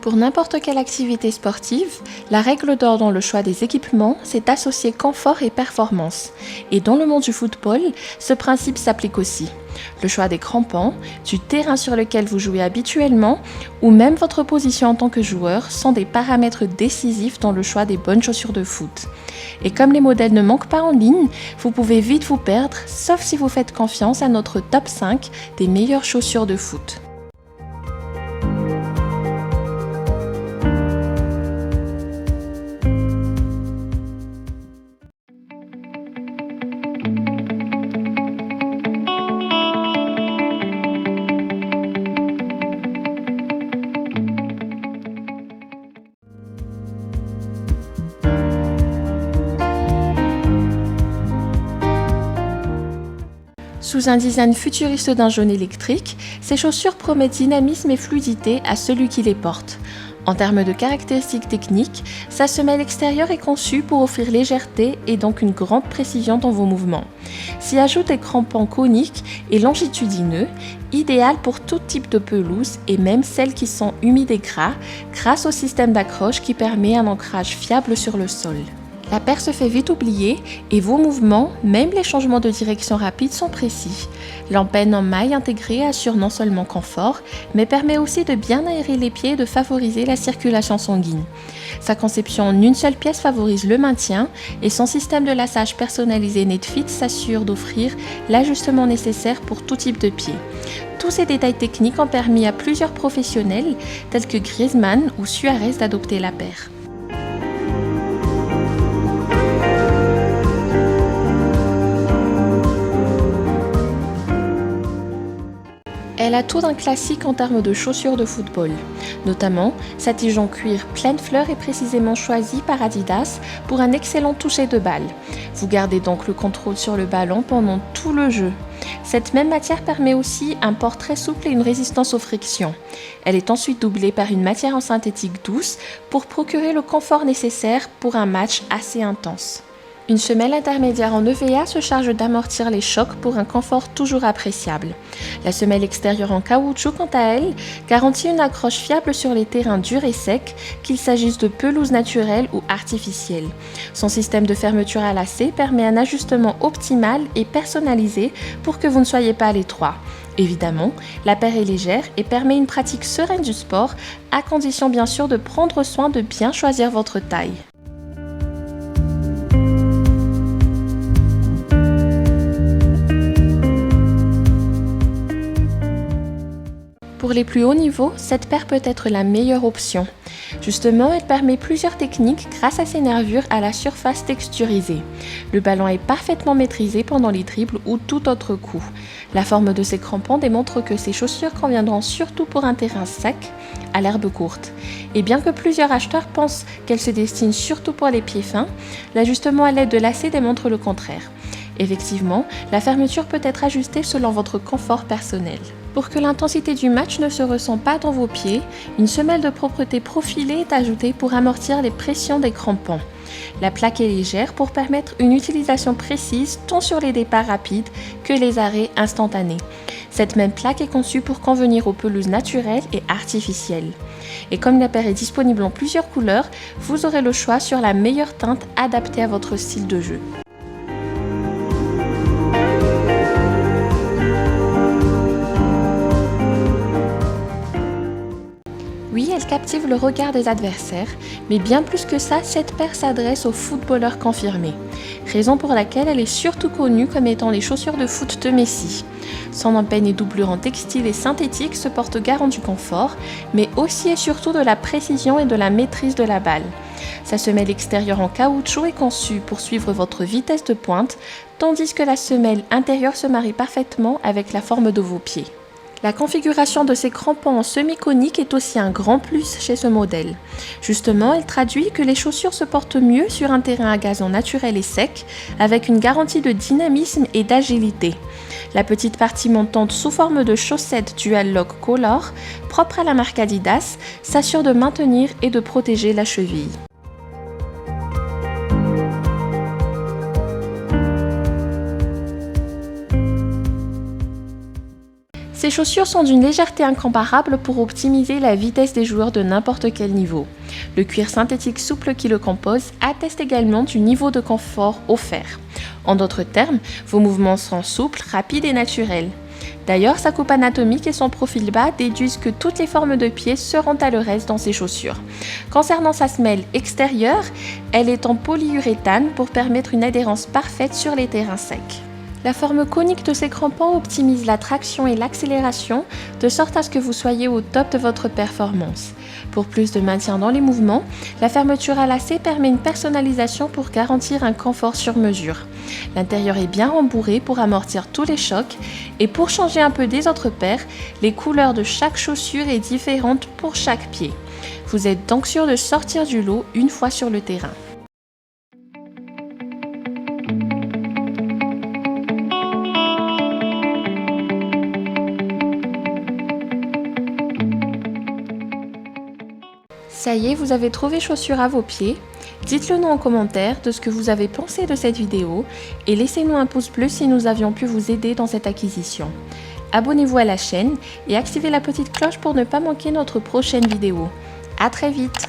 Pour n'importe quelle activité sportive, la règle d'or dans le choix des équipements, c'est d'associer confort et performance. Et dans le monde du football, ce principe s'applique aussi. Le choix des crampons, du terrain sur lequel vous jouez habituellement, ou même votre position en tant que joueur sont des paramètres décisifs dans le choix des bonnes chaussures de foot. Et comme les modèles ne manquent pas en ligne, vous pouvez vite vous perdre, sauf si vous faites confiance à notre top 5 des meilleures chaussures de foot. Sous un design futuriste d'un jaune électrique, ces chaussures promettent dynamisme et fluidité à celui qui les porte. En termes de caractéristiques techniques, sa semelle extérieure est conçue pour offrir légèreté et donc une grande précision dans vos mouvements. S'y ajoutent des crampons coniques et longitudineux, idéal pour tout type de pelouse et même celles qui sont humides et gras, grâce au système d'accroche qui permet un ancrage fiable sur le sol. La paire se fait vite oublier et vos mouvements, même les changements de direction rapides, sont précis. L'empenne en maille intégrée assure non seulement confort, mais permet aussi de bien aérer les pieds et de favoriser la circulation sanguine. Sa conception en une seule pièce favorise le maintien et son système de laçage personnalisé NetFit s'assure d'offrir l'ajustement nécessaire pour tout type de pied. Tous ces détails techniques ont permis à plusieurs professionnels, tels que Griezmann ou Suarez, d'adopter la paire. Elle a tout d'un classique en termes de chaussures de football. Notamment, sa tige en cuir pleine fleur est précisément choisie par Adidas pour un excellent toucher de balle. Vous gardez donc le contrôle sur le ballon pendant tout le jeu. Cette même matière permet aussi un port très souple et une résistance aux frictions. Elle est ensuite doublée par une matière en synthétique douce pour procurer le confort nécessaire pour un match assez intense. Une semelle intermédiaire en EVA se charge d'amortir les chocs pour un confort toujours appréciable. La semelle extérieure en caoutchouc, quant à elle, garantit une accroche fiable sur les terrains durs et secs, qu'il s'agisse de pelouses naturelles ou artificielles. Son système de fermeture à lacets permet un ajustement optimal et personnalisé pour que vous ne soyez pas à l'étroit. Évidemment, la paire est légère et permet une pratique sereine du sport, à condition bien sûr de prendre soin de bien choisir votre taille. Pour les plus hauts niveaux, cette paire peut être la meilleure option. Justement, elle permet plusieurs techniques grâce à ses nervures à la surface texturisée. Le ballon est parfaitement maîtrisé pendant les dribbles ou tout autre coup. La forme de ces crampons démontre que ces chaussures conviendront surtout pour un terrain sec, à l'herbe courte. Et bien que plusieurs acheteurs pensent qu'elles se destinent surtout pour les pieds fins, l'ajustement à l'aide de lacets démontre le contraire. Effectivement, la fermeture peut être ajustée selon votre confort personnel. Pour que l'intensité du match ne se ressent pas dans vos pieds, une semelle de propreté profilée est ajoutée pour amortir les pressions des crampons. La plaque est légère pour permettre une utilisation précise tant sur les départs rapides que les arrêts instantanés. Cette même plaque est conçue pour convenir aux pelouses naturelles et artificielles. Et comme la paire est disponible en plusieurs couleurs, vous aurez le choix sur la meilleure teinte adaptée à votre style de jeu. Oui, elle captive le regard des adversaires, mais bien plus que ça, cette paire s'adresse aux footballeurs confirmés. Raison pour laquelle elle est surtout connue comme étant les chaussures de foot de Messi. Son empenne et doublure en textile et synthétique se portent garant du confort, mais aussi et surtout de la précision et de la maîtrise de la balle. Sa semelle extérieure en caoutchouc est conçue pour suivre votre vitesse de pointe, tandis que la semelle intérieure se marie parfaitement avec la forme de vos pieds. La configuration de ces crampons en semi-conique est aussi un grand plus chez ce modèle. Justement, elle traduit que les chaussures se portent mieux sur un terrain à gazon naturel et sec, avec une garantie de dynamisme et d'agilité. La petite partie montante sous forme de chaussettes Dual Lock Color, propre à la marque Adidas, s'assure de maintenir et de protéger la cheville. Ces chaussures sont d'une légèreté incomparable pour optimiser la vitesse des joueurs de n'importe quel niveau. Le cuir synthétique souple qui le compose atteste également du niveau de confort offert. En d'autres termes, vos mouvements sont souples, rapides et naturels. D'ailleurs, sa coupe anatomique et son profil bas déduisent que toutes les formes de pieds seront à leur aise dans ces chaussures. Concernant sa semelle extérieure, elle est en polyuréthane pour permettre une adhérence parfaite sur les terrains secs. La forme conique de ces crampons optimise la traction et l'accélération de sorte à ce que vous soyez au top de votre performance. Pour plus de maintien dans les mouvements, la fermeture à lacets permet une personnalisation pour garantir un confort sur mesure. L'intérieur est bien rembourré pour amortir tous les chocs et pour changer un peu des autres paires, les couleurs de chaque chaussure est différente pour chaque pied. Vous êtes donc sûr de sortir du lot une fois sur le terrain. Ça y est, vous avez trouvé chaussures à vos pieds. Dites-le nous en commentaire de ce que vous avez pensé de cette vidéo et laissez-nous un pouce bleu si nous avions pu vous aider dans cette acquisition. Abonnez-vous à la chaîne et activez la petite cloche pour ne pas manquer notre prochaine vidéo. À très vite!